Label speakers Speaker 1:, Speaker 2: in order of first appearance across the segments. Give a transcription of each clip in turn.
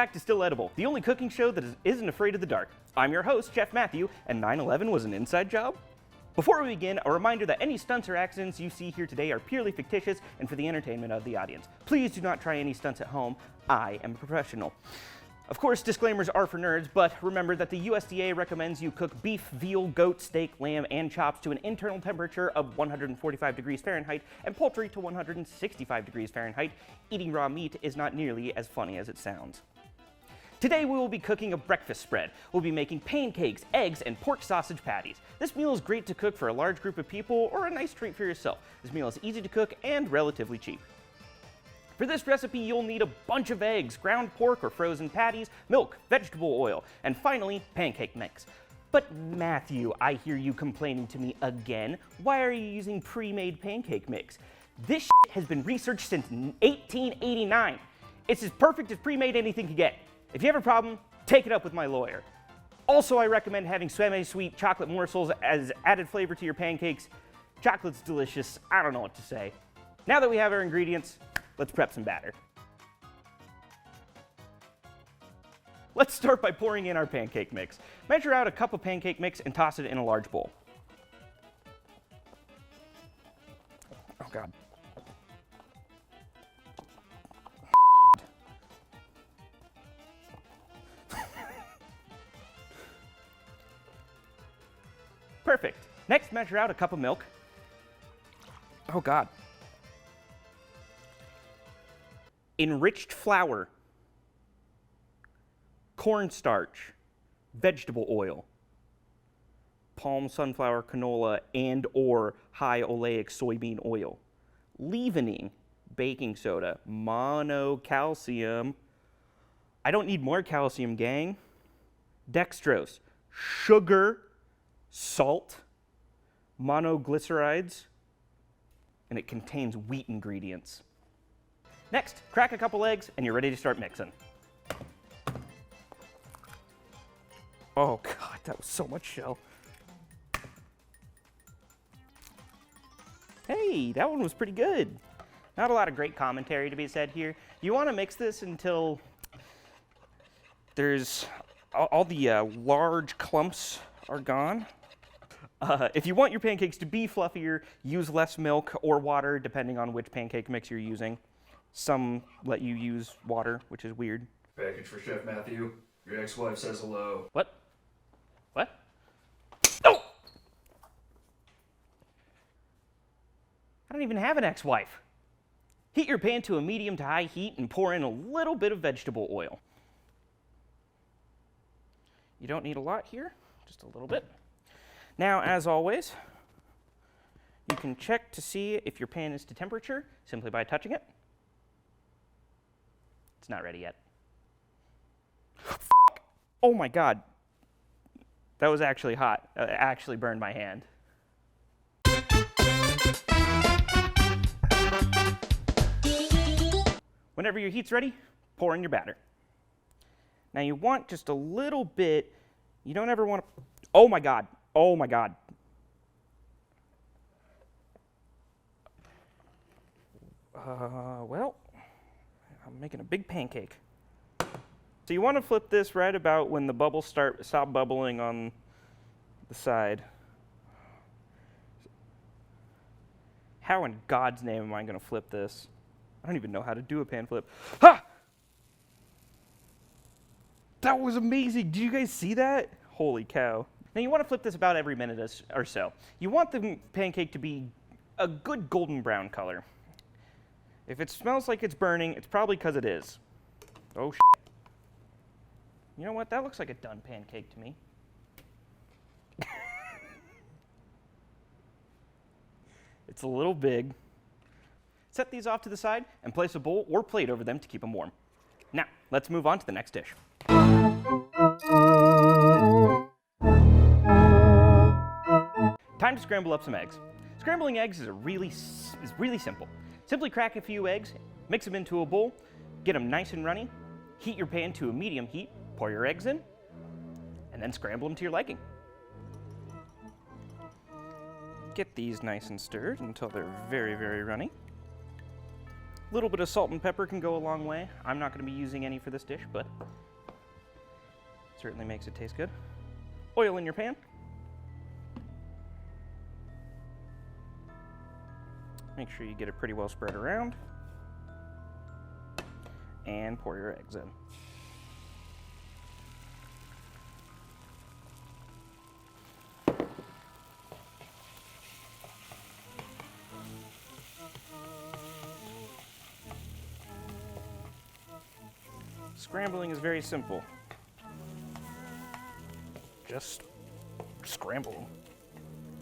Speaker 1: back to Still Edible, the only cooking show that isn't afraid of the dark. I'm your host, Chef Matthew, and 9/11 was an inside job? Before we begin, a reminder that any stunts or accidents you see here today are purely fictitious and for the entertainment of the audience. Please do not try any stunts at home. I am a professional. Of course, disclaimers are for nerds, but remember that the USDA recommends you cook beef, veal, goat, steak, lamb, and chops to an internal temperature of 145 degrees Fahrenheit and poultry to 165 degrees Fahrenheit. Eating raw meat is not nearly as funny as it sounds. Today we will be cooking a breakfast spread. We'll be making pancakes, eggs, and pork sausage patties. This meal is great to cook for a large group of people or a nice treat for yourself. This meal is easy to cook and relatively cheap. For this recipe, you'll need a bunch of eggs, ground pork or frozen patties, milk, vegetable oil, and finally, pancake mix. But Matthew, I hear you complaining to me again. Why are you using pre-made pancake mix? This shit has been researched since 1889. It's as perfect as pre-made anything can get. If you have a problem, take it up with my lawyer. Also, I recommend having semi-sweet chocolate morsels as added flavor to your pancakes. Chocolate's delicious. I don't know what to say. Now that we have our ingredients, let's prep some batter. Let's start by pouring in our pancake mix. Measure out a cup of pancake mix and toss it in a large bowl. Oh God. Perfect. Next, measure out a cup of milk. Oh God. Enriched flour, cornstarch, vegetable oil, palm sunflower canola and or high oleic soybean oil, leavening, baking soda, monocalcium. I don't need more calcium, gang. Dextrose, sugar, salt, monoglycerides, and it contains wheat ingredients. Next, crack a couple eggs and you're ready to start mixing. Oh God, that was so much shell. Hey, that one was pretty good. Not a lot of great commentary to be said here. You want to mix this until there's all the large clumps are gone. If you want your pancakes to be fluffier, use less milk or water depending on which pancake mix you're using. Some let you use water, which is weird.
Speaker 2: Package for Chef Matthew. Your ex-wife says hello.
Speaker 1: What? What? Oh! I don't even have an ex-wife. Heat your pan to a medium to high heat and pour in a little bit of vegetable oil. You don't need a lot here, just a little bit. Now, as always, you can check to see if your pan is to temperature simply by touching it. It's not ready yet. Oh my God. That was actually hot. It actually burned my hand. Whenever your heat's ready, pour in your batter. Now you want just a little bit. You don't ever want to. Oh my God. Oh my God. Well, I'm making a big pancake. So you want to flip this right about when the bubbles stop bubbling on the side. How in God's name am I going to flip this? I don't even know how to do a pan flip. Ha! That was amazing. Did you guys see that? Holy cow. Now you want to flip this about every minute or so. You want the pancake to be a good golden brown color. If it smells like it's burning, it's probably because it is. Oh, shit. You know what? That looks like a done pancake to me. It's a little big. Set these off to the side and place a bowl or plate over them to keep them warm. Now, let's move on to the next dish. Time to scramble up some eggs. Scrambling eggs is really simple. Simply crack a few eggs, mix them into a bowl, get them nice and runny, heat your pan to a medium heat, pour your eggs in, and then scramble them to your liking. Get these nice and stirred until they're very, very runny. A little bit of salt and pepper can go a long way. I'm not going to be using any for this dish, but certainly makes it taste good. Oil in your pan. Make sure you get it pretty well spread around. And pour your eggs in. Scrambling is very simple. Just scramble them.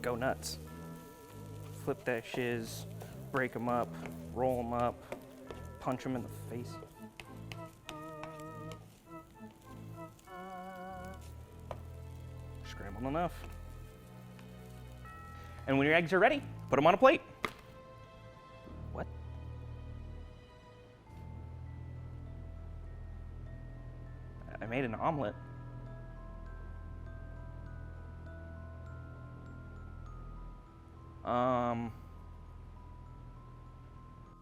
Speaker 1: Go nuts. Flip that shiz, break them up, roll them up, punch them in the face. Scrambled enough. And when your eggs are ready, put them on a plate. What? I made an omelet.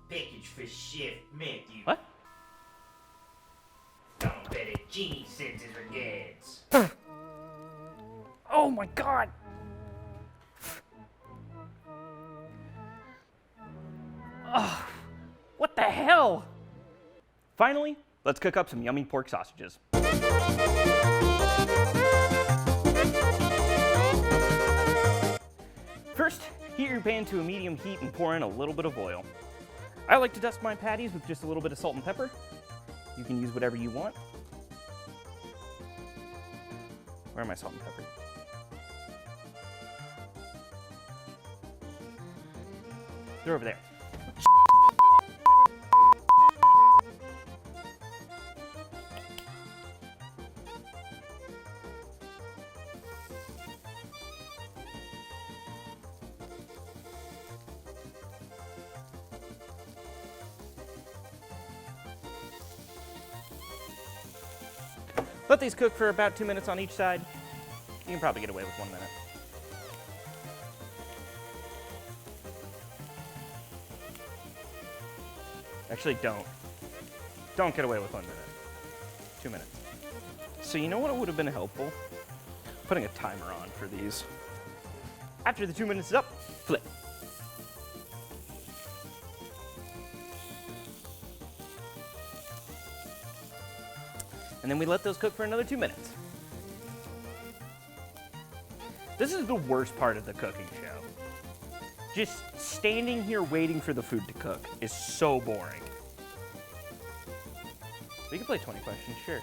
Speaker 3: Package for Chef Matthew.
Speaker 1: What?
Speaker 3: Don't bet it. Genie sends his regards.
Speaker 1: Oh my God! Ugh, what the hell? Finally, let's cook up some yummy pork sausages. First, heat your pan to a medium heat and pour in a little bit of oil. I like to dust my patties with just a little bit of salt and pepper. You can use whatever you want. Where are my salt and pepper? They're over there. Let these cook for about 2 minutes on each side. You can probably get away with 1 minute. Actually, don't. Don't get away with 1 minute. 2 minutes. So you know what would have been helpful? Putting a timer on for these. After the 2 minutes is up, flip. And then we let those cook for another 2 minutes. This is the worst part of the cooking show. Just standing here waiting for the food to cook is so boring. We can play 20 questions, sure.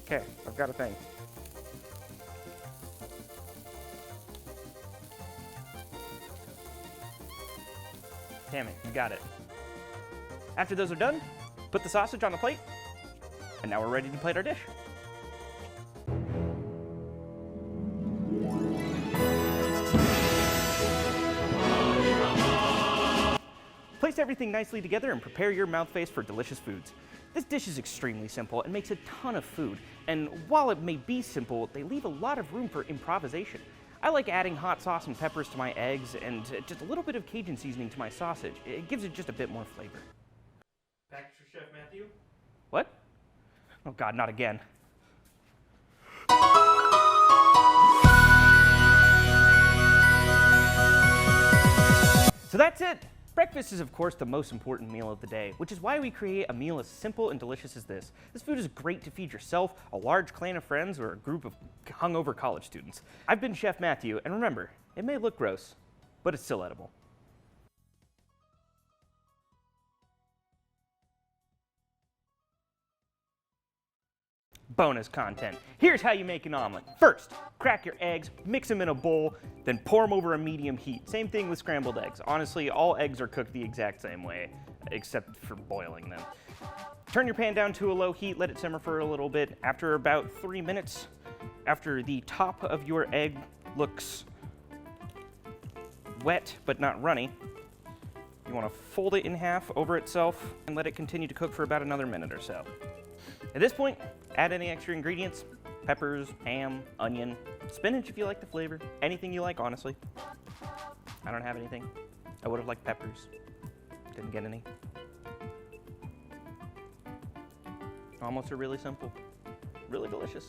Speaker 1: Okay, I've got a thing. Damn it, you got it. After those are done, put the sausage on a plate, and now we're ready to plate our dish. Place everything nicely together and prepare your mouth face for delicious foods. This dish is extremely simple and makes a ton of food, and while it may be simple, they leave a lot of room for improvisation. I like adding hot sauce and peppers to my eggs and just a little bit of Cajun seasoning to my sausage. It gives it just a bit more flavor.
Speaker 2: Package for Chef Matthew?
Speaker 1: What? Oh God, not again. So that's it. Breakfast is, of course, the most important meal of the day, which is why we create a meal as simple and delicious as this. This food is great to feed yourself, a large clan of friends, or a group of hungover college students. I've been Chef Matthew, and remember, it may look gross, but it's still edible. Bonus content. Here's how you make an omelet. First, crack your eggs, mix them in a bowl, then pour them over a medium heat. Same thing with scrambled eggs. Honestly, all eggs are cooked the exact same way, except for boiling them. Turn your pan down to a low heat, let it simmer for a little bit. After about 3 minutes, after the top of your egg looks wet but not runny, you want to fold it in half over itself and let it continue to cook for about another minute or so. At this point, add any extra ingredients, peppers, ham, onion, spinach if you like the flavor, anything you like, honestly. I don't have anything. I would have liked peppers. Didn't get any. Almost are really simple. Really delicious.